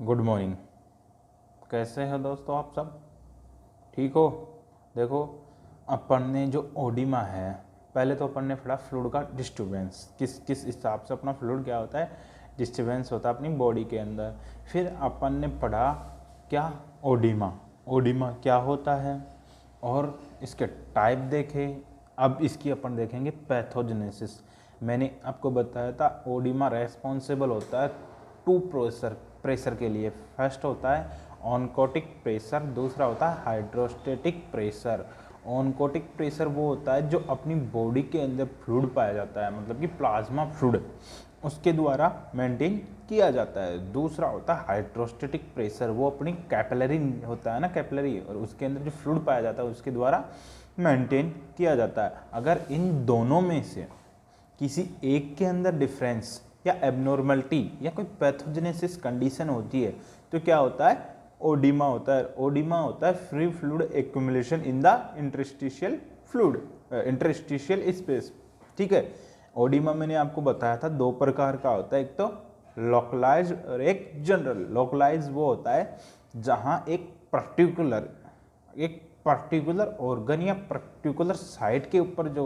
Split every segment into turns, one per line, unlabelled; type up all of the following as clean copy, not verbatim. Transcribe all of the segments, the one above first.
Good morning. कैसे हो दोस्तों आप सब? ठीक हो? देखो, अपन ने जो ओडिमा है, पहले तो अपन ने पढ़ा फ्लूइड का डिस्टर्बेंस, किस किस हिसाब से अपना फ्लूइड क्या होता है, डिस्टर्बेंस होता है अपनी बॉडी के अंदर। फिर अपन ने पढ़ा क्या, ओडिमा। ओडिमा क्या होता है और इसके टाइप देखे। अब इसकी अपन देखेंगे पैथोजेनेसिस। मैंने आपको बताया था ओडिमा रेस्पॉन्सिबल होता है टू प्रेशर के लिए। फर्स्ट होता है ऑनकोटिक प्रेशर, दूसरा होता है हाइड्रोस्टेटिक प्रेशर। ऑनकोटिक प्रेशर वो होता है जो अपनी बॉडी के अंदर फ्लूइड पाया जाता है, मतलब कि प्लाज्मा फ्लूइड, उसके द्वारा मेंटेन किया जाता है। दूसरा होता है हाइड्रोस्टेटिक प्रेशर, वो अपनी कैपिलरी होता है ना, कैपिलरी, और उसके अंदर जो फ्लूइड पाया जाता है उसके द्वारा मेंटेन किया जाता है। अगर इन दोनों में से किसी एक के अंदर डिफरेंस या एबनॉर्मलिटी या कोई पैथोजेनेसिस कंडीशन होती है तो क्या होता है, ओडिमा होता है। ओडिमा होता है free fluid accumulation in the interstitial fluid, interstitial space. ठीक है, ओडिमा मैंने आपको बताया था दो प्रकार का होता है, एक तो लोकलाइज और एक जनरल। लोकलाइज वो होता है जहां एक पर्टिकुलर ऑर्गन या पर्टिकुलर साइट के ऊपर जो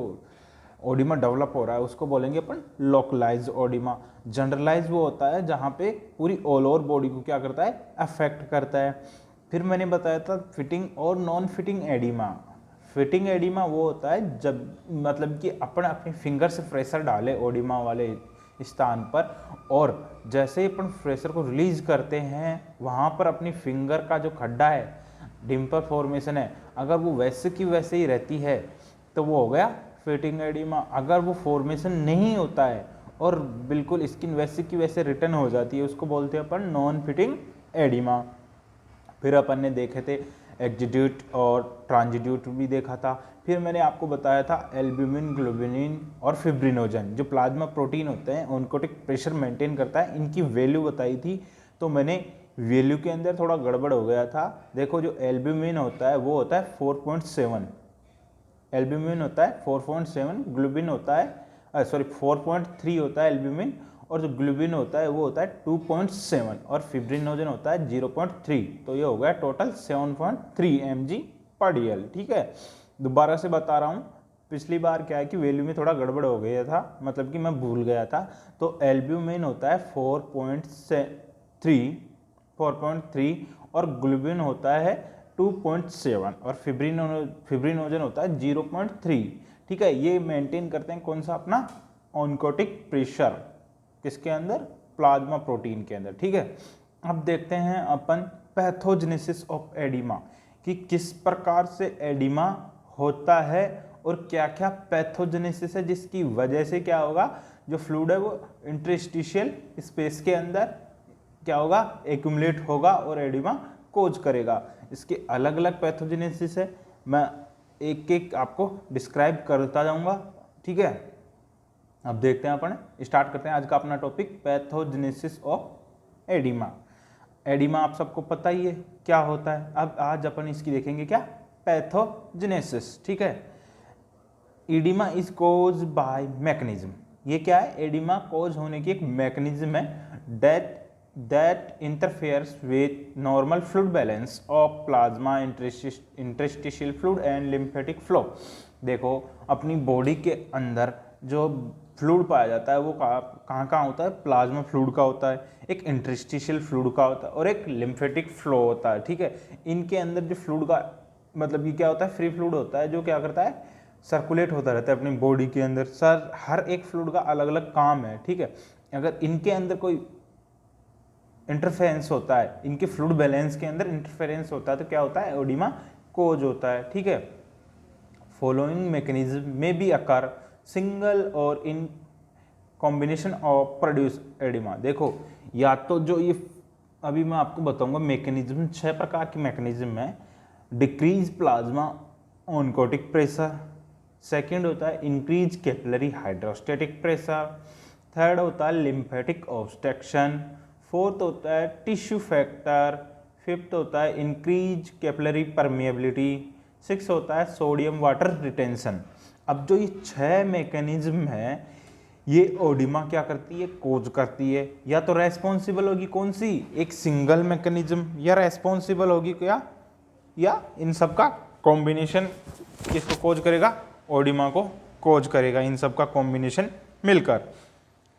ओडिमा डेवलप हो रहा है उसको बोलेंगे अपन लोकलाइज ओडिमा। जनरलाइज वो होता है जहाँ पे पूरी ऑल ओवर बॉडी को क्या करता है, अफेक्ट करता है। फिर मैंने बताया था फिटिंग और non fitting oedema. Fitting oedema वो होता है जब मतलब कि अपन अपनी फिंगर से प्रेशर डाले ओडिमा वाले स्थान पर, और जैसे ही अपन प्रेशर को रिलीज करते हैं वहाँ पर अपनी फिंगर का जो खड्डा है, डिम्पल फॉर्मेशन है, अगर वो वैसे की वैसे ही रहती है तो वो हो गया फिटिंग एडिमा। अगर वो फॉर्मेशन नहीं होता है और बिल्कुल स्किन वैसे की वैसे रिटर्न हो जाती है उसको बोलते हैं अपन नॉन फिटिंग एडिमा। फिर अपन ने देखे थे एग्जीड्यूट और ट्रांजिड्यूट भी देखा था। फिर मैंने आपको बताया था एल्ब्यूमिन, ग्लोबुलिन और फिब्रिनोजन जो प्लाज्मा प्रोटीन होते हैं ऑनकोटिक प्रेशर मेंटेन करता है, इनकी वैल्यू बताई थी। तो मैंने वैल्यू के अंदर थोड़ा गड़बड़ हो गया था। देखो, जो एल्ब्यूमिन होता है वो होता है 4.7, एल्ब्यूमिन होता है 4.7, ग्लोबिन होता है 4.3 होता है एल्ब्यूमिन, और जो ग्लोबिन होता है वो होता है 2.7, और फिब्रिनोजन होता है 0.3। तो ये हो गया टोटल 7.3 mg/dl। ठीक है, दोबारा से बता रहा हूँ, पिछली बार क्या है कि वैल्यू में थोड़ा गड़बड़ हो गया था, मतलब कि मैं भूल गया था। तो एल्ब्यूमिन होता है 4.3 और ग्लोबिन होता है 2.7 और फिब्रिनोजन होता है 0.3। ठीक है, ये मेंटेन करते हैं कौन सा, अपना ऑनकोटिक प्रेशर, किसके अंदर, प्लाज्मा प्रोटीन के अंदर। ठीक है, अब देखते हैं अपन पैथोजेनेसिस ऑफ एडिमा, कि किस प्रकार से एडिमा होता है और क्या क्या पैथोजेनेसिस है जिसकी वजह से क्या होगा, जो फ्लूइड है वो इंटरस्टिशियल स्पेस के अंदर क्या होगा, एक्यूमुलेट होगा और एडिमा कोज करेगा। इसके अलग अलग पैथोजेनेसिस है, मैं एक एक आपको डिस्क्राइब करता जाऊंगा। ठीक है, अब देखते हैं, अपन स्टार्ट करते हैं आज का अपना topic, pathogenesis of oedema. Oedema आप सबको पता ही है क्या होता है। अब आज अपन इसकी देखेंगे क्या, पैथोजेनेसिस। ठीक है, oedema is cause by mechanism. ये क्या है, एडिमा कोज होने की एक मैकेनिज्म है that interferes with normal fluid balance of plasma, interstitial fluid and lymphatic flow। देखो, अपनी बॉडी के अंदर जो फ्लूइड पाया जाता है वो कहाँ होता है, प्लाज्मा फ्लूइड का होता है, एक इंटरस्टिशियल फ्लूइड का होता है और एक लिम्फेटिक फ्लो होता है। ठीक है, इनके अंदर जो फ्लूइड का मतलब ये क्या होता है, फ्री फ्लूइड होता है जो क्या करता है, सर्कुलेट होता रहता है अपनी बॉडी के अंदर। सर, हर एक फ्लूइड का अलग अलग काम है। ठीक है, अगर इनके अंदर कोई इंटरफेरेंस होता है, इनके फ्लूइड बैलेंस के अंदर इंटरफेरेंस होता है तो क्या होता है, ओडिमा कोज होता है। ठीक है, फॉलोइंग मैकेनिज्म में बी अकर सिंगल और in combination of produce oedema. देखो, या तो जो ये अभी मैं आपको बताऊंगा मैकेनिज्म, 6 प्रकार की मैकेनिज्म है। Decrease plasma oncotic pressure, second होता है increase capillary hydrostatic pressure, third होता है लिम्फेटिक ऑब्स्ट्रक्शन, फोर्थ होता है टिश्यू फैक्टर, फिफ्थ होता है इंक्रीज कैपिलरी परमिएबिलिटी, सिक्स होता है सोडियम वाटर रिटेंशन। अब जो ये 6 मैकेनिज्म है ये ओडिमा क्या करती है, कोज करती है। या तो रेस्पॉन्सिबल होगी कौन सी, एक सिंगल मैकेनिज्म, या रेस्पॉन्सिबल होगी क्या, या इन सब का कॉम्बिनेशन किसको कोज करेगा, ओडिमा को कोज करेगा, इन सब का कॉम्बिनेशन मिलकर।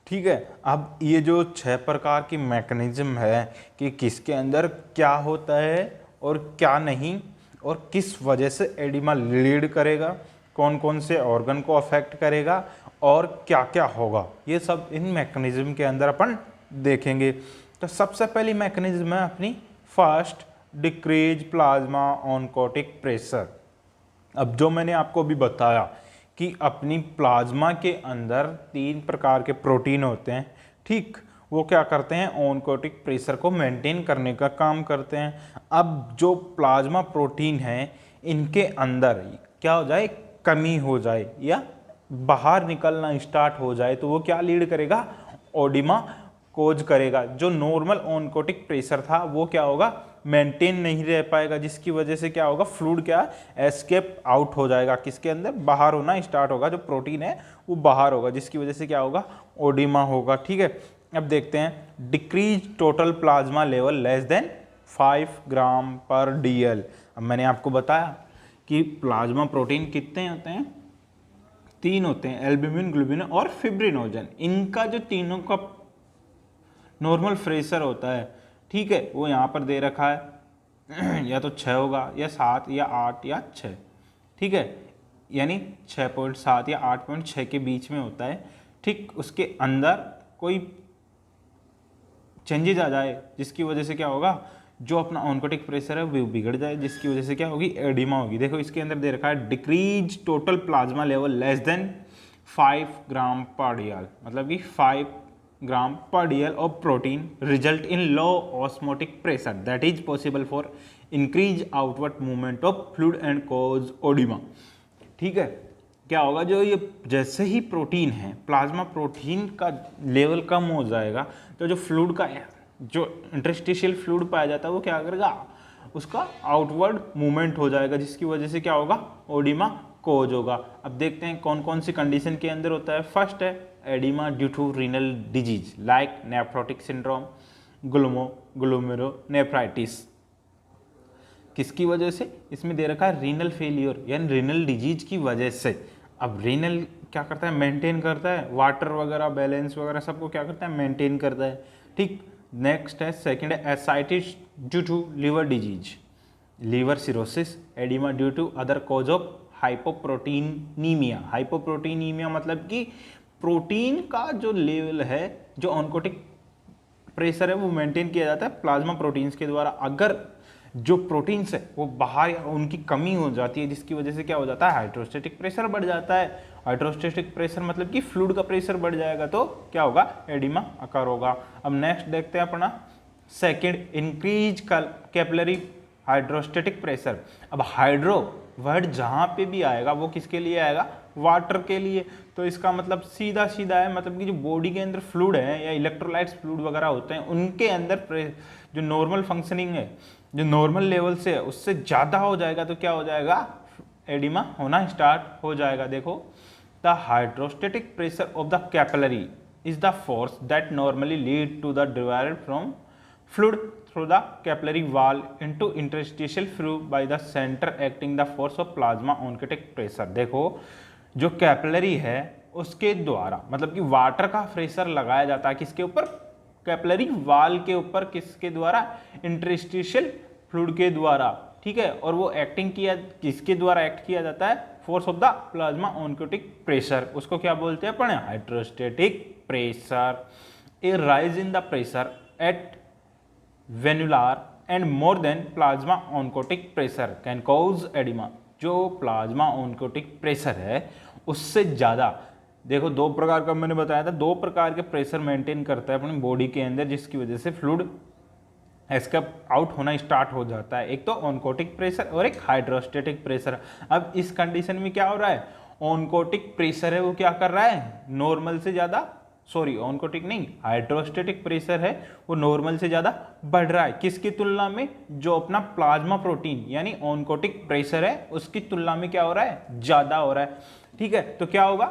ठीक है, अब ये जो 6 प्रकार की मैकेनिज्म है कि किसके अंदर क्या होता है और क्या नहीं, और किस वजह से एडिमा लीड करेगा, कौन कौन से ऑर्गन को अफेक्ट करेगा और क्या क्या होगा, ये सब इन मैकेनिज्म के अंदर अपन देखेंगे। तो सबसे पहली मैकेनिज्म है अपनी first, decrease plasma oncotic pressure. अब जो मैंने आपको अभी बताया कि अपनी प्लाज्मा के अंदर 3 प्रकार के प्रोटीन होते हैं, ठीक, वो क्या करते हैं, ऑनकोटिक प्रेशर को मेंटेन करने का काम करते हैं। अब जो प्लाज्मा प्रोटीन है इनके अंदर क्या हो जाए, कमी हो जाए या बाहर निकलना स्टार्ट हो जाए तो वो क्या लीड करेगा, ओडिमा कोज करेगा। जो नॉर्मल ऑनकोटिक प्रेशर था वो क्या होगा, मेंटेन नहीं रह पाएगा, जिसकी वजह से क्या होगा, फ्लूइड क्या एस्केप आउट हो जाएगा, किसके अंदर, बाहर होना स्टार्ट होगा, जो प्रोटीन है वो बाहर होगा, जिसकी वजह से क्या होगा, ओडिमा होगा। ठीक है, अब देखते हैं decrease total plasma level less than 5 ग्राम पर DL। अब मैंने आपको बताया कि प्लाज्मा प्रोटीन कितने होते हैं, 3 होते हैं, एल्ब्यूमिन, ग्लोबुलिन और फिब्रिनोजन। इनका जो तीनों का नॉर्मल प्रेशर होता है, ठीक है, वो यहाँ पर दे रखा है या तो 6 होगा या 7 या 8 या 6, ठीक है, यानी 6.7 या 8.6 के बीच में होता है। ठीक, उसके अंदर कोई चेंजेज आ जाए जिसकी वजह से क्या होगा, जो अपना ऑनकोटिक प्रेशर है वो बिगड़ जाए, जिसकी वजह से क्या होगी, एडिमा होगी। देखो इसके अंदर दे रखा है decrease total plasma level less than 5 ग्राम पर DL, मतलब कि 5 ग्राम पर DL of protein result in low osmotic pressure that is possible for increase outward movement of fluid and cause edema। ठीक है, क्या होगा, जो ये जैसे ही प्रोटीन है, प्लाज्मा प्रोटीन का लेवल कम हो जाएगा तो जो फ्लूइड का जो इंटरस्टिशियल फ्लूइड पाया जाता है वो क्या करेगा, उसका आउटवर्ड मूवमेंट हो जाएगा, जिसकी वजह से क्या होगा, ओडिमा कोज होगा। अब देखते हैं कौन कौन सी कंडीशन के अंदर होता है। फर्स्ट है oedema due to renal disease like nephrotic syndrome, glomerulonephritis. किसकी वजह से, इसमें दे रखा है रीनल फेलियर यानी रीनल डिजीज की वजह से। अब रीनल क्या करता है, मेंटेन करता है, वाटर वगैरह बैलेंस वगैरह सबको क्या करता है, मेंटेन करता है। ठीक, नेक्स्ट है सेकंड है ascites due to liver disease, liver cirrhosis, oedema due to other cause of hypoproteinaemia. Hypoproteinaemia मतलब कि प्रोटीन का जो लेवल है, जो ऑनकोटिक प्रेशर है वो मेंटेन किया जाता है प्लाज्मा प्रोटीन्स के द्वारा। अगर जो प्रोटीन्स है वो बाहर या उनकी कमी हो जाती है, जिसकी वजह से क्या हो जाता है, हाइड्रोस्टेटिक प्रेशर बढ़ जाता है। हाइड्रोस्टेटिक प्रेशर मतलब कि फ्लूइड का प्रेशर बढ़ जाएगा तो क्या होगा, एडिमा अकर होगा। अब नेक्स्ट देखते हैं अपना second, increase capillary hydrostatic pressure. अब हाइड्रो वर्ड जहाँ पे भी आएगा वो किसके लिए आएगा, वाटर के लिए। तो इसका मतलब सीधा सीधा है, मतलब कि जो बॉडी के अंदर फ्लूइड है या इलेक्ट्रोलाइट्स फ्लूइड वगैरह होते हैं उनके अंदर जो नॉर्मल फंक्शनिंग है, जो नॉर्मल लेवल से है उससे ज़्यादा हो जाएगा तो क्या हो जाएगा, एडिमा होना स्टार्ट हो जाएगा। देखो, the hydrostatic pressure of the capillary is the force that normally lead to the divide from fluid through the capillary wall into interstitial fluid by the center acting the force of plasma oncotic pressure। देखो, जो capillary है उसके द्वारा, मतलब कि water का pressure लगाया जाता है किसके ऊपर, कैपिलरी वॉल के ऊपर, किसके द्वारा, इंटरस्टिशियल फ्लूइड के द्वारा। ठीक है, और वो एक्टिंग किया, किसके द्वारा एक्ट किया जाता है, force of the plasma oncotic pressure, उसको क्या बोलते हैं पढ़े, hydrostatic pressure. A rise in the pressure at venular end more than plasma oncotic pressure can cause oedema. जो प्लाज्मा ऑनकोटिक प्रेशर है उससे ज़्यादा, देखो 2 प्रकार का मैंने बताया था, 2 प्रकार के प्रेशर मेंटेन करता है अपनी बॉडी के अंदर, जिसकी वजह से फ्लूइड एस्केप आउट होना स्टार्ट हो जाता है। एक तो ऑनकोटिक प्रेशर और एक हाइड्रोस्टेटिक प्रेशर। अब इस कंडीशन में क्या हो रहा है, ऑनकोटिक प्रेशर है वो क्या कर रहा है, नॉर्मल से ज़्यादा, सॉरी ऑनकोटिक नहीं, हाइड्रोस्टेटिक प्रेशर है वो नॉर्मल से ज़्यादा बढ़ रहा है। किसकी तुलना में, जो अपना प्लाज्मा प्रोटीन यानी ऑनकोटिक प्रेशर है उसकी तुलना में क्या हो रहा है, ज़्यादा हो रहा है। ठीक है, तो क्या होगा,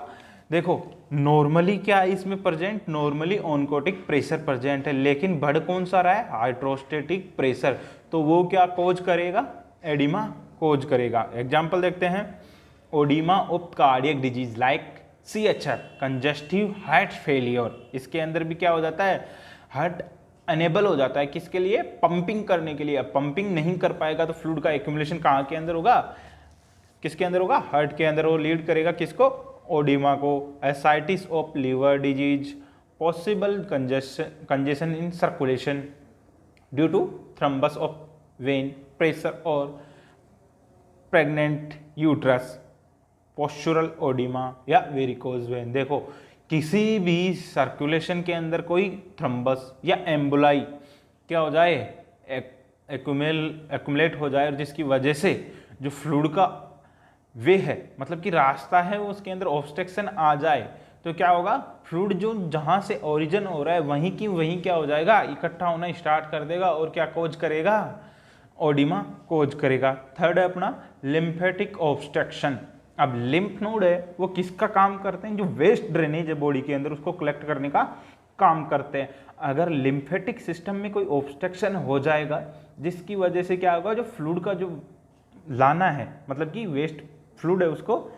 देखो नॉर्मली क्या है इसमें present, normally oncotic pressure present है, लेकिन बढ़ कौन सा रहा है, हाइड्रोस्टेटिक प्रेशर, तो वो क्या कोज करेगा, एडिमा कोज करेगा। एग्जाम्पल देखते हैं, oedema of cardiac disease like CHF congestive heart failure, इसके अंदर भी क्या हो जाता है, हार्ट अनेबल हो जाता है किसके लिए, पंपिंग करने के लिए। अब पंपिंग नहीं कर पाएगा तो फ्लूइड का एक्यूमुलेशन कहाँ के अंदर होगा, किसके अंदर होगा, हार्ट के अंदर। वो लीड करेगा किसको, ओडिमा को। Ascites of liver disease, possible congestion in circulation due to thrombus of vein, pressure और प्रेग्नेंट यूट्रस, पोस्चुरल ओडिमा या वेरिकोज वेन। देखो किसी भी सर्कुलेशन के अंदर कोई थ्रम्बस या एम्बुलाई क्या हो जाए, एक्यूमुलेट हो जाए, और जिसकी वजह से जो फ्लूइड का वे है, मतलब कि रास्ता है, वो उसके अंदर ऑब्स्ट्रक्शन आ जाए, तो क्या होगा, फ्लूइड जो जहां से ओरिजिन हो रहा है वहीं की वहीं क्या हो जाएगा, इकट्ठा होना स्टार्ट कर देगा और क्या कोज करेगा, ओडिमा कोज करेगा। थर्ड है अपना लिम्फेटिक ऑब्स्ट्रक्शन। अब लिम्फ नोड है वो किसका काम करते हैं, जो वेस्ट ड्रेनेज है बॉडी के अंदर उसको कलेक्ट करने का काम करते हैं। अगर लिम्फेटिक सिस्टम में कोई ऑब्स्ट्रक्शन हो जाएगा जिसकी वजह से क्या होगा, जो फ्लूइड का जो लाना है, मतलब कि वेस्ट फ्लूइड है उसको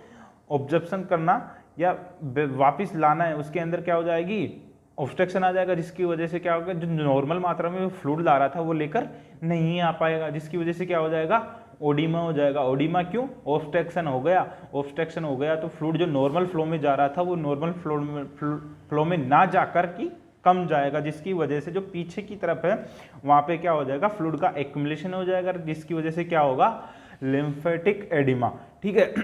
ऑब्जर्प्शन करना या वापस लाना है, उसके अंदर क्या हो जाएगी, ऑब्स्ट्रक्शन आ जाएगा, जिसकी वजह से क्या होगा, जो नॉर्मल मात्रा में फ्लूइड ला रहा था वो लेकर नहीं आ पाएगा, जिसकी वजह से क्या हो जाएगा, ओडिमा हो जाएगा। ओडिमा क्यों, ऑब्स्ट्रक्शन हो गया। ऑब्स्ट्रक्शन हो गया तो फ्लूइड जो नॉर्मल फ्लो में जा रहा था वो नॉर्मल फ्लो में ना जाकर की कम जाएगा, जिसकी वजह से जो पीछे की तरफ है वहां पे क्या हो जाएगा, फ्लूइड का एक्यूमुलेशन हो जाएगा, जिसकी वजह से क्या होगा, लिम्फेटिक एडिमा। ठीक है,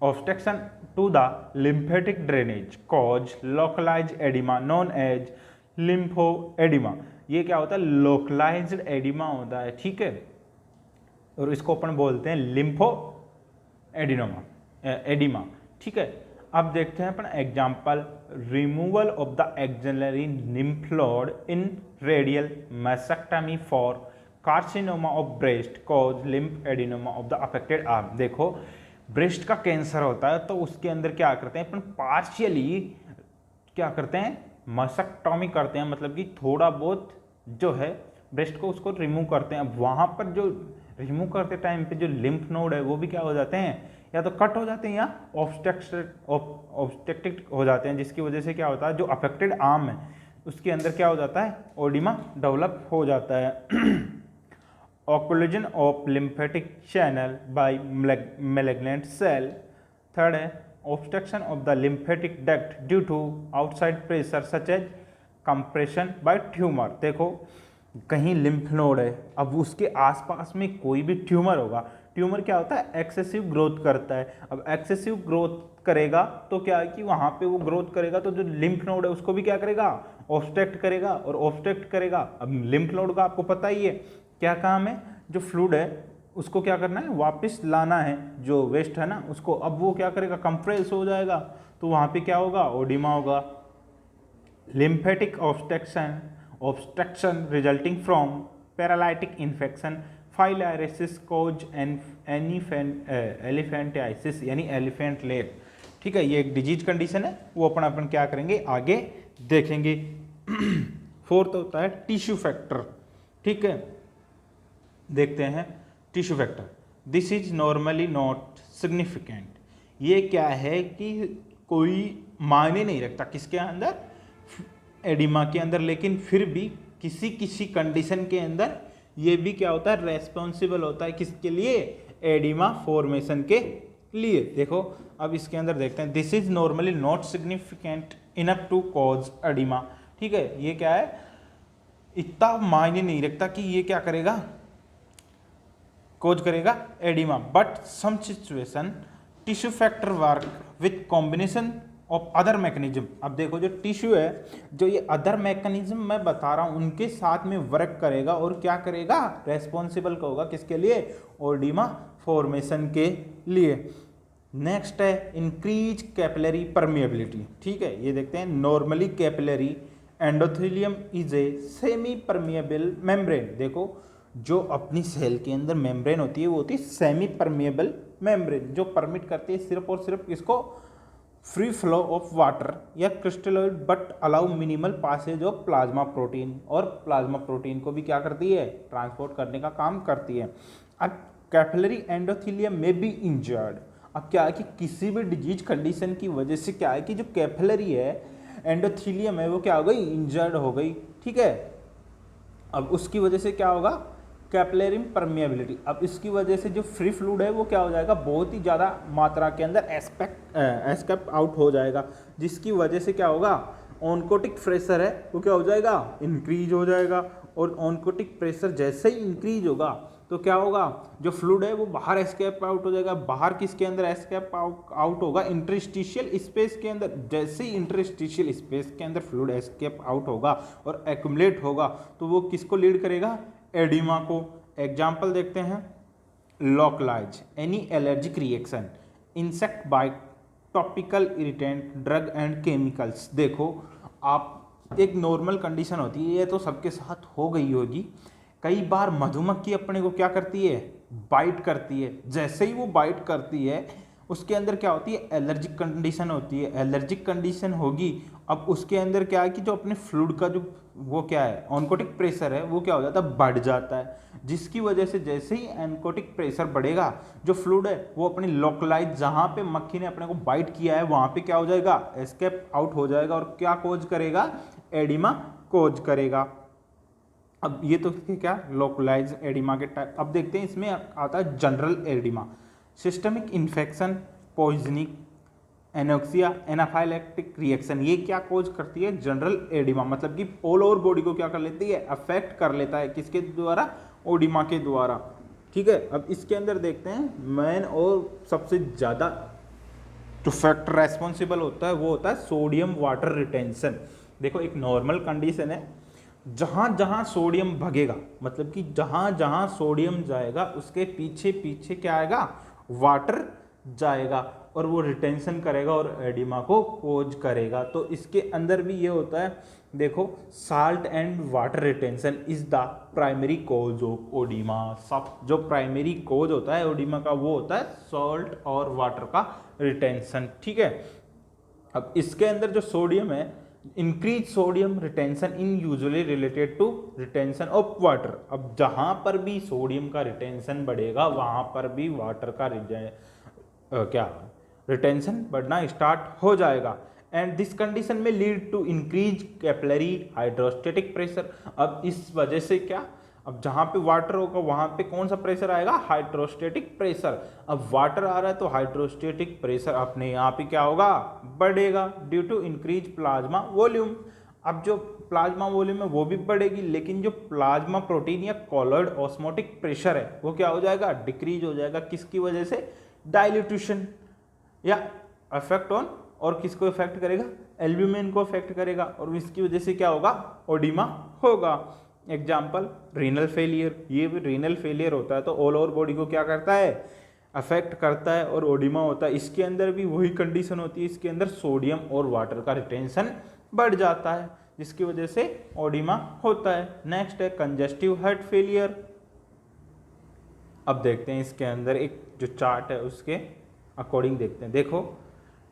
obstruction to the lymphatic drainage cause localised oedema known as lymphoedema. ये क्या होता है, लोकलाइज्ड एडिमा होता है, ठीक है, और इसको अपन बोलते हैं लिम्फो एडिमा, ठीक है। अब देखते हैं अपन example, removal of the axillary lymph node in radial mastectomy for carcinoma of breast cause lymph adenoma of the affected arm. देखो ब्रेस्ट का कैंसर होता है तो उसके अंदर क्या करते हैं अपन, पार्शियली क्या करते हैं, मैसेक्टॉमी करते हैं, मतलब कि थोड़ा बहुत जो है ब्रेस्ट को उसको रिमूव करते हैं। अब वहाँ पर जो रिमूव करते टाइम पे जो लिम्फ नोड है वो भी क्या हो जाते हैं, या तो कट हो जाते हैं या ऑब्स्ट्रक्टेड हो जाते हैं, जिसकी वजह से क्या होता है, जो अफेक्टेड आर्म है उसके अंदर क्या हो जाता है, ओडिमा डेवलप हो जाता है। Occlusion of lymphatic channel by malignant cell. Third है obstruction of the lymphatic duct due to outside pressure such as compression by tumour. देखो कहीं लिम्फ नोड है, अब उसके आसपास में कोई भी ट्यूमर होगा, ट्यूमर क्या होता है, एक्सेसिव ग्रोथ करता है। अब एक्सेसिव ग्रोथ करेगा तो क्या है कि वहाँ पे वो ग्रोथ करेगा तो जो लिम्फ नोड है उसको भी क्या करेगा, ऑब्स्ट्रक्ट करेगा, और ऑब्स्ट्रक्ट करेगा। अब लिम्फ नोड का आपको पता ही है क्या काम है, जो फ्लूइड है उसको क्या करना है, वापस लाना है, जो वेस्ट है ना उसको, अब वो क्या करेगा, कंप्रेस हो जाएगा, तो वहाँ पे क्या होगा, ओडिमा होगा। Lymphatic obstruction resulting from paralytic infection, filariasis cause elephantiasis यानी एलिफेंट लेग। ठीक है, ये एक डिजीज कंडीशन है, वो अपन क्या करेंगे आगे देखेंगे। फोर्थ होता है टिश्यू फैक्टर। ठीक है, देखते हैं tissue factor. This is normally not significant. ये क्या है कि कोई मायने नहीं रखता किसके अंदर, एडिमा के अंदर, लेकिन फिर भी किसी किसी कंडीशन के अंदर ये भी क्या होता है, रेस्पॉन्सिबल होता है किसके लिए, एडिमा फॉर्मेशन के लिए। देखो अब इसके अंदर देखते हैं, this is normally not significant enough to cause oedema. ठीक है, ये क्या है, इतना मायने नहीं रखता कि ये क्या करेगा, कॉज करेगा oedema, but some situation tissue factor work with combination of other mechanism. अब देखो जो टिश्यू है, जो ये अदर मैकेनिज्म मैं बता रहा हूं उनके साथ में वर्क करेगा और क्या करेगा, रेस्पॉन्सिबल होगा किसके लिए, ओडिमा फॉर्मेशन के लिए। नेक्स्ट है इंक्रीज कैपिलरी परमिएबिलिटी। ठीक है, ये देखते हैं, normally capillary endothelium is a semi permeable membrane. देखो जो अपनी सेल के अंदर मेम्ब्रेन होती है वो होती है सेमी परमिएबल मेम्ब्रेन, जो परमिट करती है सिर्फ और सिर्फ इसको फ्री फ्लो ऑफ वाटर या crystalloid but allow minimal passage of plasma protein, और प्लाज्मा प्रोटीन को भी क्या करती है, ट्रांसपोर्ट करने का काम करती है। अब कैपिलरी एंडोथेलियम में बी इंजर्ड, अब क्या है कि किसी भी डिजीज कंडीशन की वजह से क्या है कि जो कैपिलरी है, एंडोथेलियम है, वो क्या हो गई, इंजर्ड हो गई, ठीक है। अब उसकी वजह से क्या होगा, कैपिलरी परमिएबिलिटी, अब इसकी वजह से जो फ्री फ्लूइड है वो क्या हो जाएगा, बहुत ही ज़्यादा मात्रा के अंदर एस्केप आउट हो जाएगा, जिसकी वजह से क्या होगा, ऑनकोटिक प्रेशर है वो क्या हो जाएगा, इंक्रीज हो जाएगा। और ऑनकोटिक प्रेशर जैसे ही इंक्रीज होगा तो क्या होगा, जो फ्लूइड है वो बाहर एस्केप आउट हो जाएगा। बाहर किसके अंदर एस्केप आउट होगा, इंटरस्टिशियल स्पेस के अंदर। जैसे ही इंटरस्टिशियल स्पेस के अंदर फ्लूइड एस्केप आउट होगा और एक्यूमुलेट होगा तो वो किसको लीड करेगा, एडिमा को। एग्जाम्पल देखते हैं, localise any allergic reaction, insect bite, topical irritant, drug and chemicals. देखो आप, एक नॉर्मल कंडीशन होती है, ये तो सबके साथ हो गई होगी, कई बार मधुमक्खी अपने को क्या करती है, बाइट करती है। जैसे ही वो बाइट करती है उसके अंदर क्या होती है, एलर्जिक कंडीशन होती है। एलर्जिक कंडीशन होगी, अब उसके अंदर क्या है कि जो अपने फ्लूइड का जो वो क्या है, ऑनकोटिक प्रेशर है वो क्या हो जाता है, बढ़ जाता है, जिसकी वजह से जैसे ही ऑनकोटिक प्रेशर बढ़ेगा जो फ्लूइड है वो अपनी लोकलाइज, जहाँ पे मक्खी ने अपने को बाइट किया है वहाँ पे क्या हो जाएगा, एस्केप आउट हो जाएगा और क्या कोज करेगा, एडिमा कोज करेगा। अब ये तो क्या, लोकलाइज एडिमा के टाइप। अब देखते हैं इसमें आता है general oedema, systemic infection, poisoning, anoxia, anaphylactic reaction. ये क्या कोज करती है, जनरल एडिमा, मतलब कि ऑल ओवर बॉडी को क्या कर लेती है, अफेक्ट कर लेता है, किसके द्वारा, ओडिमा के द्वारा, ठीक है। अब इसके अंदर देखते हैं मेन और सबसे ज़्यादा जो फैक्टर रेस्पॉन्सिबल होता है वो होता है सोडियम वाटर रिटेंशन। देखो एक नॉर्मल कंडीशन है, जहाँ जहाँ सोडियम भगेगा, मतलब कि जहाँ जहाँ सोडियम जाएगा उसके पीछे पीछे क्या आएगा, वाटर जाएगा और वो रिटेंशन करेगा और एडिमा को कोज करेगा। तो इसके अंदर भी ये होता है, देखो salt and water retention is the primary cause of oedema. सब जो प्राइमरी कोज होता है ओडिमा का वो होता है सॉल्ट और वाटर का रिटेंशन, ठीक है। अब इसके अंदर जो सोडियम है, increase sodium retention in usually related to retention of water. अब जहाँ पर भी सोडियम का रिटेंशन बढ़ेगा वहाँ पर भी वाटर का क्या रिटेंशन बढ़ना स्टार्ट हो जाएगा। एंड दिस कंडीशन में lead to increase capillary hydrostatic pressure. अब इस वजह से क्या, अब जहाँ पे वाटर होगा वहाँ पे कौन सा प्रेशर आएगा, हाइड्रोस्टेटिक प्रेशर। अब वाटर आ रहा है तो हाइड्रोस्टेटिक प्रेशर अपने यहाँ पे क्या होगा, बढ़ेगा due to increase plasma volume. अब जो प्लाज्मा वॉल्यूम है वो भी बढ़ेगी, लेकिन जो प्लाज्मा प्रोटीन या कॉलॉइड ऑस्मोटिक प्रेशर है वो क्या हो जाएगा, डिक्रीज हो जाएगा। किसकी वजह से, डाइल्यूटेशन या इफेक्ट ऑन, और किसको इफेक्ट करेगा, एल्ब्यूमिन को इफेक्ट करेगा, और इसकी वजह से क्या होगा, ओडिमा होगा। एग्जाम्पल रीनल फेलियर, ये भी रीनल फेलियर होता है तो ऑल ओवर बॉडी को क्या करता है, अफेक्ट करता है और ओडिमा होता है। इसके अंदर भी वही कंडीशन होती है, इसके अंदर सोडियम और वाटर का रिटेंशन बढ़ जाता है जिसकी वजह से ओडिमा होता है। नेक्स्ट है कंजेस्टिव हार्ट फेलियर। अब देखते हैं इसके अंदर एक जो चार्ट है उसके अकॉर्डिंग देखते हैं। देखो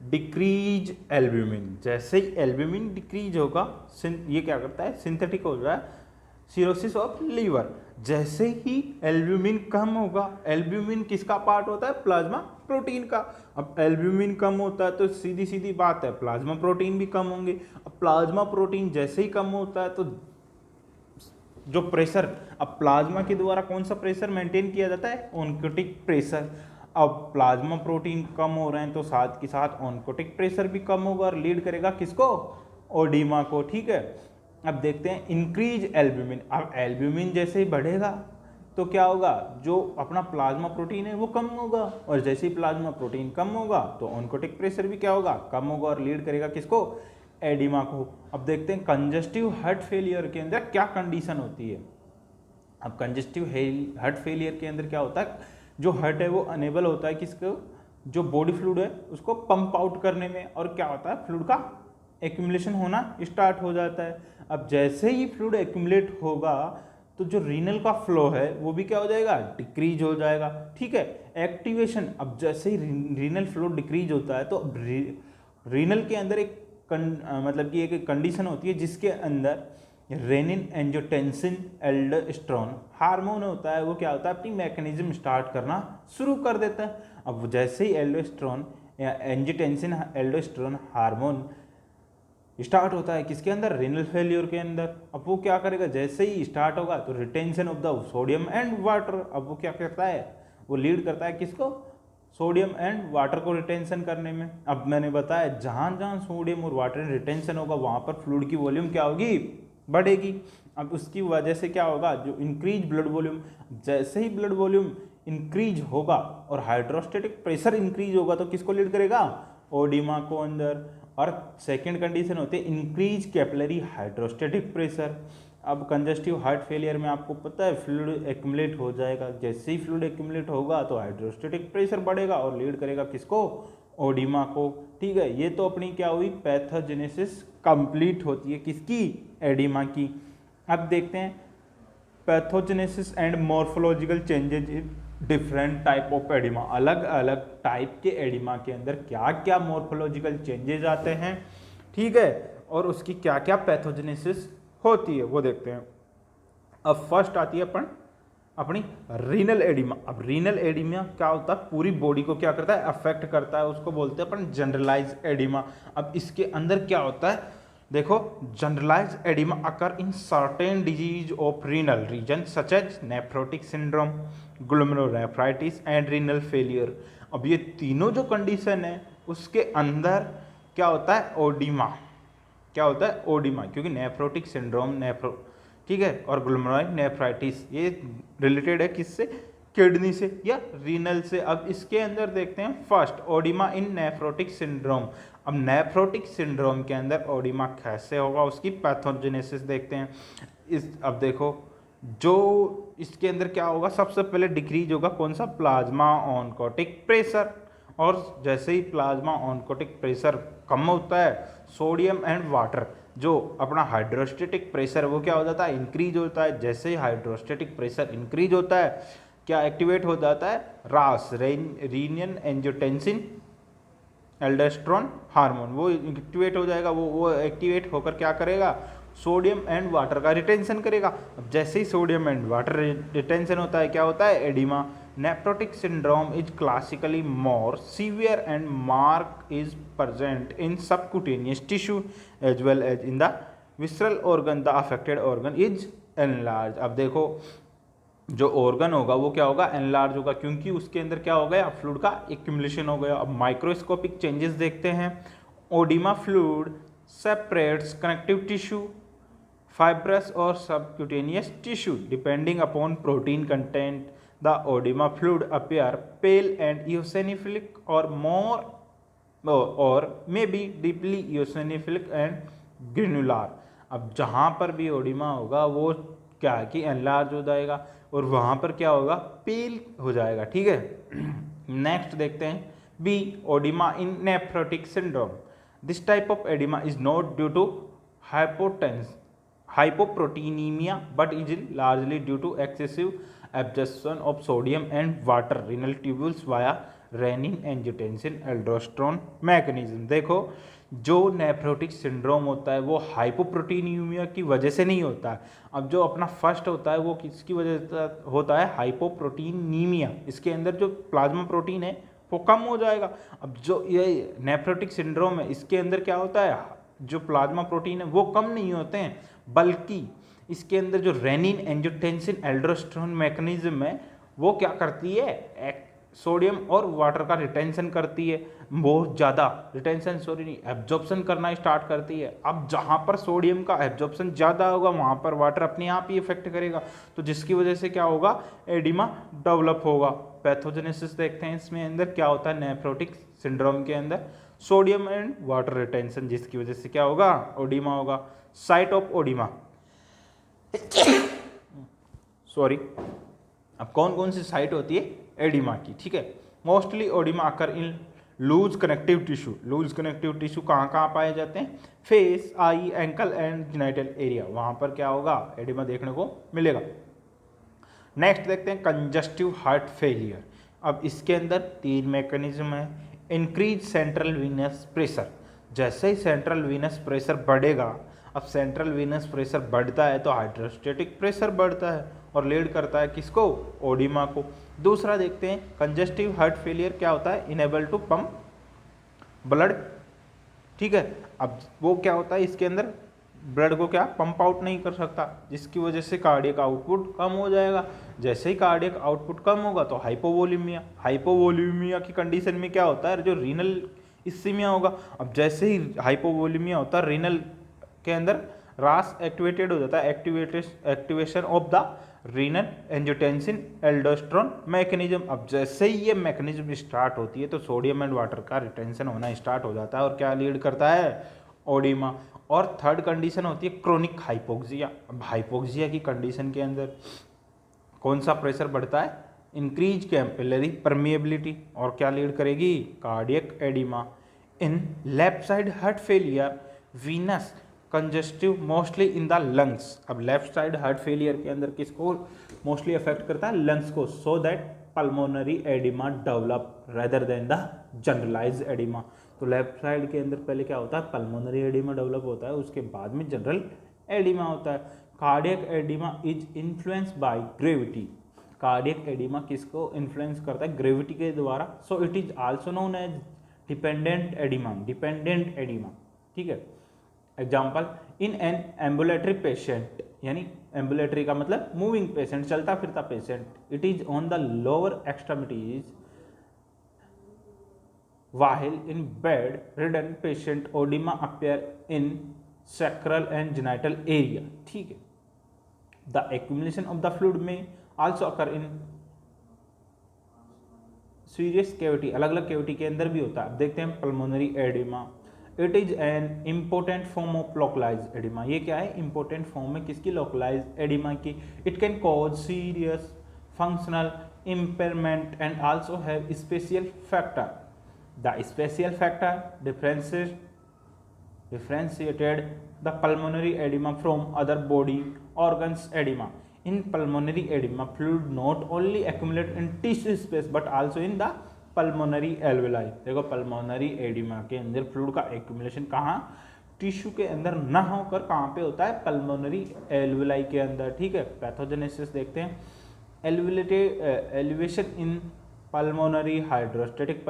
डिक्रीज एल्ब्यूमिन, जैसे ही एल्ब्यूमिन डिक्रीज होगा ये क्या करता है, सिंथेटिक हो रहा है, सिरोसिस ऑफ लीवर। जैसे ही एल्ब्यूमिन कम होगा, एल्ब्यूमिन किसका पार्ट होता है, प्लाज्मा प्रोटीन का। अब एल्ब्यूमिन कम होता है तो सीधी सीधी बात है प्लाज्मा प्रोटीन भी कम होंगे। अब प्लाज्मा प्रोटीन जैसे ही कम होता है तो जो प्रेशर, अब प्लाज्मा के द्वारा कौन सा प्रेशर मेंटेन किया जाता है, ऑनकोटिक प्रेशर। अब प्लाज्मा प्रोटीन कम हो रहे हैं तो साथ के साथ ऑनकोटिक प्रेशर भी कम होगा और लीड करेगा किसको, ओडिमा को, ठीक है। अब देखते हैं इंक्रीज एल्ब्यूमिन। अब एल्ब्यूमिन जैसे ही बढ़ेगा तो क्या होगा, जो अपना प्लाज्मा प्रोटीन है वो कम होगा, और जैसे ही प्लाज्मा प्रोटीन कम होगा तो ऑनकोटिक प्रेशर भी क्या होगा, कम होगा और लीड करेगा किसको, एडिमा को। अब देखते हैं कंजेस्टिव हार्ट फेलियर के अंदर क्या कंडीशन होती है। अब कंजेस्टिव हार्ट फेलियर के अंदर क्या होता है, जो हार्ट है वो अनेबल होता है किसको, जो बॉडी फ्लूइड है उसको पंप आउट करने में, और क्या होता है, फ्लूइड का एक्यूमुलेशन होना स्टार्ट हो जाता है। अब जैसे ही फ्लूइड एक्यूमुलेट होगा तो जो रीनल का फ्लो है वो भी क्या हो जाएगा, डिक्रीज हो जाएगा, ठीक है। एक्टिवेशन, अब जैसे ही रीनल फ्लो डिक्रीज होता है तो रीनल के अंदर मतलब कि एक कंडीशन होती है जिसके अंदर रेनिन एंजियोटेंसिन एल्डोस्टेरोन हार्मोन होता है, वो क्या होता है, अपनी मैकेनिज्म स्टार्ट करना शुरू कर देता है। अब जैसे ही एल्डोस्टेरोन या एंजियोटेंसिन एल्डोस्टेरोन हार्मोन स्टार्ट होता है किसके अंदर, रीनल फेलियर के अंदर, अब वो क्या करेगा, जैसे ही स्टार्ट होगा तो retention of the sodium and water, अब वो क्या करता है, वो लीड करता है किसको, सोडियम एंड वाटर को रिटेंशन करने में। अब मैंने बताया जहां जहां सोडियम और वाटर रिटेंशन होगा वहां पर फ्लूइड की वॉल्यूम क्या होगी, बढ़ेगी। अब उसकी वजह से क्या होगा, जो इंक्रीज ब्लड वॉल्यूम, जैसे ही ब्लड वॉल्यूम इंक्रीज होगा और हाइड्रोस्टेटिक प्रेशर इंक्रीज होगा तो किसको लीड करेगा, ओडिमा को अंदर। और सेकेंड कंडीशन होती है इंक्रीज कैपिलरी हाइड्रोस्टेटिक प्रेशर। अब कंजस्टिव हार्ट फेलियर में आपको पता है फ्लूइड एक्यूमुलेट हो जाएगा, जैसे ही फ्लूइड एक्यूमुलेट होगा तो हाइड्रोस्टेटिक प्रेशर बढ़ेगा और लीड करेगा किसको, ओडिमा को। ठीक है, ये तो अपनी क्या हुई, पैथोजेनेसिस कंप्लीट होती है किसकी, एडिमा की। अब देखते हैं pathogenesis and morphological changes in different type of oedema, अलग अलग टाइप के एडिमा के अंदर क्या क्या मॉर्फोलॉजिकल चेंजेज आते हैं, ठीक है, और उसकी क्या क्या पैथोजेनेसिस होती है वो देखते हैं। अब फर्स्ट आती है अपनी रीनल एडिमा। अब रीनल एडिमा क्या होता है, पूरी बॉडी को क्या करता है, अफेक्ट करता है, उसको बोलते हैं अपन जनरलाइज एडिमा। अब इसके अंदर क्या होता है, देखो generalise oedema occur in certain disease of renal region such as nephrotic syndrome, glomerulonephritis and renal failure. अब ये तीनों जो कंडीशन है उसके अंदर क्या होता है, ओडिमा, क्या होता है, ओडिमा, क्योंकि नेफ्रोटिक सिंड्रोम ठीक है, और ग्लोमेरुलोनेफ्राइटिस ये रिलेटेड है किससे, किडनी से या रीनल से। अब इसके अंदर देखते हैं first oedema in nephrotic syndrome. अब नेफ्रोटिक सिंड्रोम के अंदर ओडिमा कैसे होगा, उसकी पैथोजेनेसिस देखते हैं। अब देखो जो इसके अंदर क्या होगा, सबसे पहले डिक्रीज होगा कौन सा, प्लाज्मा ऑनकोटिक प्रेशर, और जैसे ही प्लाज्मा ऑनकोटिक प्रेशर कम होता है, सोडियम एंड वाटर जो अपना हाइड्रोस्टेटिक प्रेशर वो क्या हो जाता है, इंक्रीज होता है। जैसे ही हाइड्रोस्टेटिक प्रेशर इंक्रीज होता है क्या एक्टिवेट हो जाता है, RAS renin angiotensin aldosterone hormone, वो एक्टिवेट हो जाएगा। वो एक्टिवेट होकर क्या करेगा, सोडियम एंड वाटर का रिटेंशन करेगा। अब जैसे ही सोडियम एंड वाटर रिटेंशन होता है क्या होता है, oedema. Nephrotic syndrome is classically more severe and mark is present in subcutaneous tissue as well as in the visceral organ, the affected organ is enlarge. अब देखो जो ऑर्गन होगा वो क्या होगा, एनलार्ज होगा, क्योंकि उसके अंदर क्या हो गया, फ्लूइड का एक्यूमुलेशन हो गया। अब माइक्रोस्कोपिक चेंजेस देखते हैं। Oedema fluid separates connective tissue, fibrous or subcutaneous tissue depending upon protein content. The oedema fluid appear pale and eosinophilic or more or may be deeply eosinophilic and granular. अब जहाँ पर भी oedema होगा वो क्या है कि एनलार्ज हो जाएगा और वहाँ पर क्या होगा, पेल हो जाएगा। ठीक है, नेक्स्ट देखते हैं B oedema in nephrotic syndrome. This type of oedema is not due to hypoproteinemia but is largely due to excessive absorption of sodium and water renal tubules via renin angiotensin aldosterone mechanism। देखो जो nephrotic syndrome होता है वो hypoproteinaemia की वजह से नहीं होता है। अब जो अपना फर्स्ट होता है वो किसकी वजह से होता है, हाइपोप्रोटीनीमिया। इसके अंदर जो प्लाज्मा प्रोटीन है वो कम हो जाएगा। अब जो ये नेफ्रोटिक सिंड्रोम है इसके अंदर क्या होता है, जो प्लाज्मा प्रोटीन है वो कम नहीं होते हैं, बल्कि इसके अंदर जो रेनिन एंजियोटेंसिन एल्डोस्टेरोन मैकेनिज्म है वो क्या करती है, सोडियम और वाटर का रिटेंशन करती है, बहुत ज़्यादा रिटेंशन एब्जॉर्प्शन करना स्टार्ट करती है। अब जहाँ पर सोडियम का एब्जॉर्प्शन ज़्यादा होगा वहाँ पर वाटर अपने आप ही इफेक्ट करेगा, तो जिसकी वजह से क्या होगा, एडिमा डेवलप होगा। पैथोजेनेसिस देखते हैं इसमें अंदर क्या होता है, नेफ्रोटिक सिंड्रोम के अंदर सोडियम एंड वाटर रिटेंशन, जिसकी वजह से क्या होगा, ओडिमा होगा। साइट ऑफ ओडिमा सॉरी, अब कौन कौन सी साइट होती है एडिमा की, ठीक है। Mostly oedema occur in loose connective tissue. Loose connective tissue कहाँ कहाँ पाए जाते हैं, face, eye, ankle and genital area, वहाँ पर क्या होगा, एडिमा देखने को मिलेगा। नेक्स्ट देखते हैं कंजस्टिव हार्ट फेलियर। अब इसके अंदर तीन मैकेनिज्म है। इंक्रीज सेंट्रल वीनस प्रेशर, जैसे ही सेंट्रल वीनस प्रेशर बढ़ेगा, अब सेंट्रल वीनस प्रेशर बढ़ता है तो हाइड्रोस्टेटिक प्रेशर बढ़ता है और लीड करता है किसको, ओडिमा को। दूसरा देखते हैं कंजेस्टिव हार्ट फेलियर क्या होता है, इनेबल टू पंप ब्लड, ठीक है। अब वो क्या होता है, इसके अंदर ब्लड को क्या पंप आउट नहीं कर सकता, जिसकी वजह से कार्डियक आउटपुट कम हो जाएगा। जैसे ही कार्डियक आउटपुट कम होगा तो हाइपोवोलीमिया, हाइपोवोलीमिया की कंडीशन में क्या होता है, जो रीनल इस्कीमिया होगा। अब जैसे ही हाइपोवोलीमिया होता है, रीनल के अंदर रास एक्टिवेटेड हो जाता है, activation of the renal angiotensin aldosterone mechanism. अब जैसे ही ये मैकेनिज्म स्टार्ट होती है तो सोडियम एंड वाटर का रिटेंशन होना स्टार्ट हो जाता है और क्या लीड करता है, ओडिमा। और थर्ड कंडीशन होती है क्रोनिक हाइपोक्सिया। अब हाइपोक्सिया की कंडीशन के अंदर कौन सा प्रेशर बढ़ता है, इंक्रीज कैपिलरी परमिएबिलिटी, और क्या लीड करेगी, cardiac oedema. In left side heart failure venous congestive mostly in the lungs. अब लेफ्ट साइड हार्ट फेलियर के अंदर किसको मोस्टली अफेक्ट करता है, लंग्स को, so that pulmonary oedema develop rather than the generalise oedema. तो left side के अंदर पहले क्या होता है, पल्मोनरी एडिमा डेवलप होता है, उसके बाद में जनरल एडिमा होता है। Cardiac oedema is influence by gravity. Cardiac oedema किसको इन्फ्लुएंस करता है, ग्रेविटी के द्वारा। So it is also known age dependent oedema, dependent oedema, ठीक है। Example, in an ambulatory patient, यानी एम्बुलेटरी का मतलब मूविंग पेशेंट, चलता फिरता patient, it is on the lower extremities while in bed ridden patient edema appear in sacral and genital area, ठीक है। the accumulation of the fluid may also occur in serious cavity, अलग अलग cavity के अंदर भी होता है। अब देखते हैं pulmonary edema, it is an important form of localized edema। ये क्या है, important form है किसकी, localized edema की। it can cause serious functional impairment and also have special factor। The special factor differentiated the pulmonary edema from other body organs edema. In pulmonary edema, fluid not only accumulate in tissue space but also in the pulmonary alveoli। देखो pulmonary edema के अंदर fluid का accumulation कहाँ, tissue के अंदर न होकर कहाँ पे होता है, पल्मोनरी एल्वेलाई के अंदर, ठीक है। पैथोजेनेसिस देखते हैं, elevation in pulmonary hydrostatic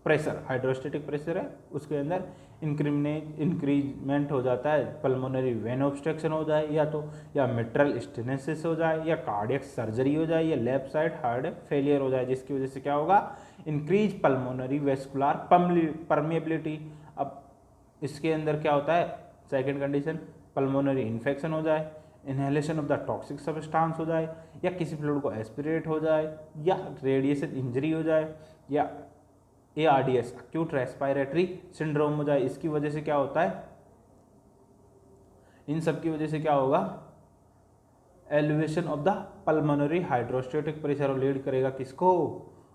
pressure, hydrostatic pressure है उसके अंदर इंक्रीजमेंट हो जाता है, पल्मोनरी वेन ऑब्स्ट्रक्शन हो जाए या तो, या मिट्रल स्टेनोसिस हो जाए, या कार्डियक सर्जरी हो जाए, या लेफ्ट साइड हार्ट फेलियर हो जाए, जिसकी वजह से क्या होगा, इंक्रीज पल्मोनरी वेस्कुलर परमिएबिलिटी। अब इसके अंदर क्या होता है, सेकेंड कंडीशन, पल्मोनरी इन्फेक्शन हो जाए, inhalation of the toxic substance हो जाए, या किसी फ्लूइड को एस्पिरेट हो जाए, या रेडिएशन इंजरी हो जाए, या ARDS एक्यूट रेस्पिरेटरी सिंड्रोम हो जाए। इसकी वजह से क्या होता है, इन सब की वजह से क्या होगा, elevation of the pulmonary hydrostatic pressure, और लीड करेगा किसको,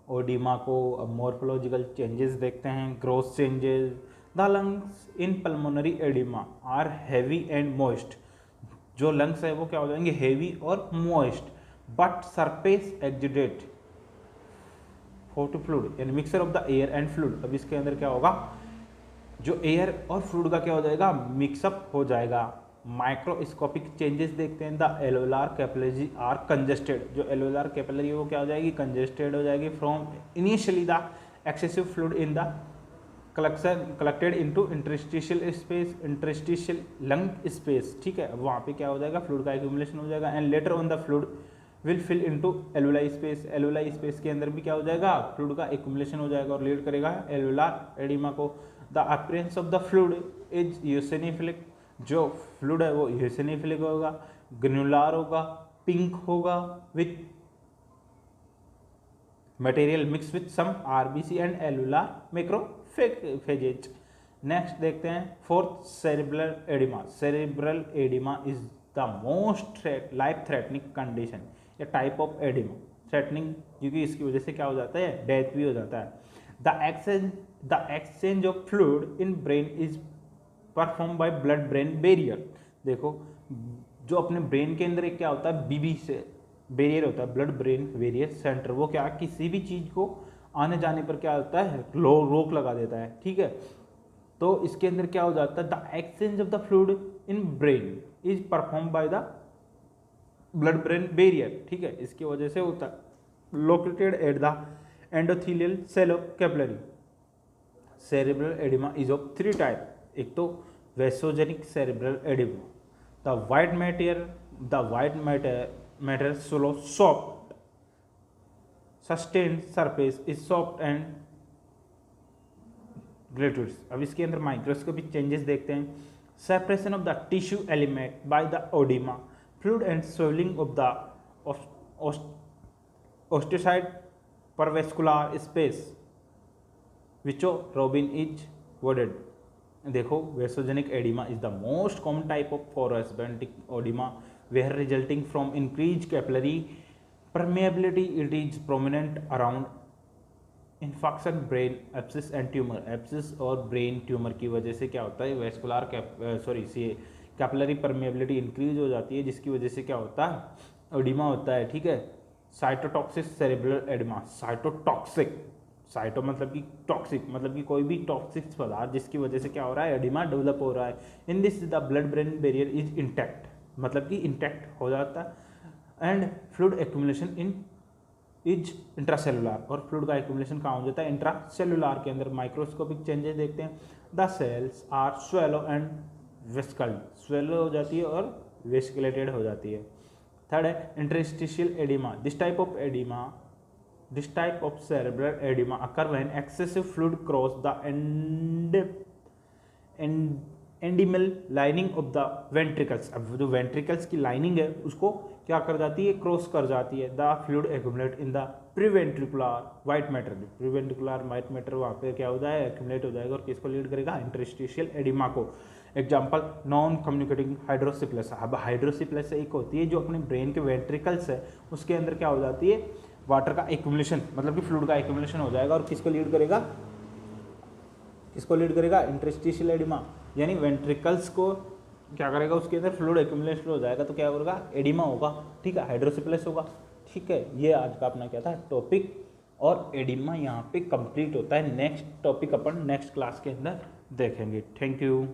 ओडिमा को। अब मॉर्फोलॉजिकल चेंजेस देखते हैं, growth changes, the lungs in pulmonary oedema are heavy and moist. जो लंग्स है वो क्या हो जाएंगे, हैवी और moist, but surface exudate frothy fluid, यानी mixture of the air and fluid. अब इसके अंदर क्या होगा, जो एयर और फ्लूइड का क्या हो जाएगा, मिक्सअप हो जाएगा। माइक्रोस्कोपिक चेंजेस देखते हैं, the alveolar capillary are congested. जो एल्वेओलार कैपिलरी है वो क्या हो जाएगी, कंजेस्टेड हो जाएगी from initially the excessive fluid in the collected into interstitial space, interstitial lung space, ठीक है। वहाँ पे क्या हो जाएगा, फ्लूइड का एक्यूमुलेशन हो जाएगा, and later on the fluid will fill into alveoli space. एल्वेलाई स्पेस के अंदर भी क्या हो जाएगा, फ्लूइड का एक्यूमुलेशन हो जाएगा और लीड करेगा एल्वेओलार एडिमा को। The appearance of the fluid is eosinophilic. जो फ्लूइड है वो यूसिनोफिलिक होगा, ग्रेन्युलर होगा, पिंक होगा, with material mix with some RBC and alveolar macrophages. Next देखते हैं fourth, cerebral oedema. Cerebral oedema is the most life threatening condition, या type of oedema, threatening क्योंकि इसकी वजह से क्या हो जाता है, डेथ भी हो जाता है। The exchange of fluid in brain is perform by blood brain barrier. देखो जो अपने ब्रेन के अंदर एक क्या होता है, BB से बैरियर होता है, ब्लड ब्रेन बैरियर सेंटर, वो क्या किसी भी चीज़ को आने जाने पर क्या होता है, रोक लगा देता है, ठीक है। तो इसके अंदर क्या हो जाता है, the exchange of the fluid in brain is perform by the blood brain barrier, ठीक है, इसकी वजह से होता है। Located at the endothelial cell of capillary. Cerebral oedema is of 3 type, एक तो vasogenic cerebral oedema, the white matter slow soft sustained surface is soft and gratuitous. अब इसके अंदर माइक्रोस्कोपिक चेंजेस देखते हैं। Separation of the tissue element by the oedema, fluid and swelling of the astrocyte perivascular space Virchow Robin is वर्डेड। देखो, vasogenic oedema is the most common type of corresponding oedema where resulting from increase capillary permeability. It is prominent around infection, brain abscess and tumour. Abscess और brain tumour की वजह से क्या होता है, vascular capillary permeability increase हो जाती है, जिसकी वजह से क्या होता है, एडिमा होता है, ठीक है। Cytotoxic cerebral oedema. Cytotoxic, cyto मतलब कि टॉक्सिक, मतलब कि कोई भी टॉक्सिक पदार्थ जिसकी वजह से क्या हो रहा है, एडिमा डेवलप हो रहा है। In this the blood brain barrier is intact, मतलब कि इंटैक्ट हो जाता है, and fluid accumulation in is intracellular, और फ्लूइड का एक्यूमुलेशन कहाँ हो जाता है, इंट्रासेलुलर के अंदर। माइक्रोस्कोपिक चेंजेस देखते हैं। The cells are swollen and vesicled, swollen हो जाती है और वेस्कुलेटेड हो जाती है। थर्ड है interstitial oedema. This type of cerebral oedema occur when excessive fluid cross the ependymal lining of the ventricles. अब जो वेंट्रिकल्स की लाइनिंग है उसको क्या कर जाती है, क्रॉस कर जाती है। The fluid accumulate in the periventricular white matter. Periventricular white matter वहाँ पे क्या हो जाएगा, एक्यूमुलेट हो जाएगा, और किसको लीड करेगा, इंटरस्टिशियल एडिमा को। Example non communicating hydrocephalus. अब हाइड्रोसिप्लस एक होती है जो अपने ब्रेन के वेंट्रिकल्स है उसके अंदर क्या हो जाती है, वाटर का एक्यूमुलेशन, मतलब कि फ्लूइड का एक्यूमुलेशन हो जाएगा, और किसको लीड करेगा, किसको लीड करेगा, इंटरस्टिशियल एडिमा, यानी वेंट्रिकल्स को क्या करेगा, उसके अंदर फ्लूइड एक्यूमुलेशन हो जाएगा, तो क्या होगा, एडिमा होगा, ठीक है, हाइड्रोसिप्लस होगा, ठीक है। ये आज का अपना क्या था टॉपिक, और एडिमा यहाँ पे कंप्लीट होता है। नेक्स्ट टॉपिक अपन नेक्स्ट क्लास के अंदर देखेंगे। Thank you.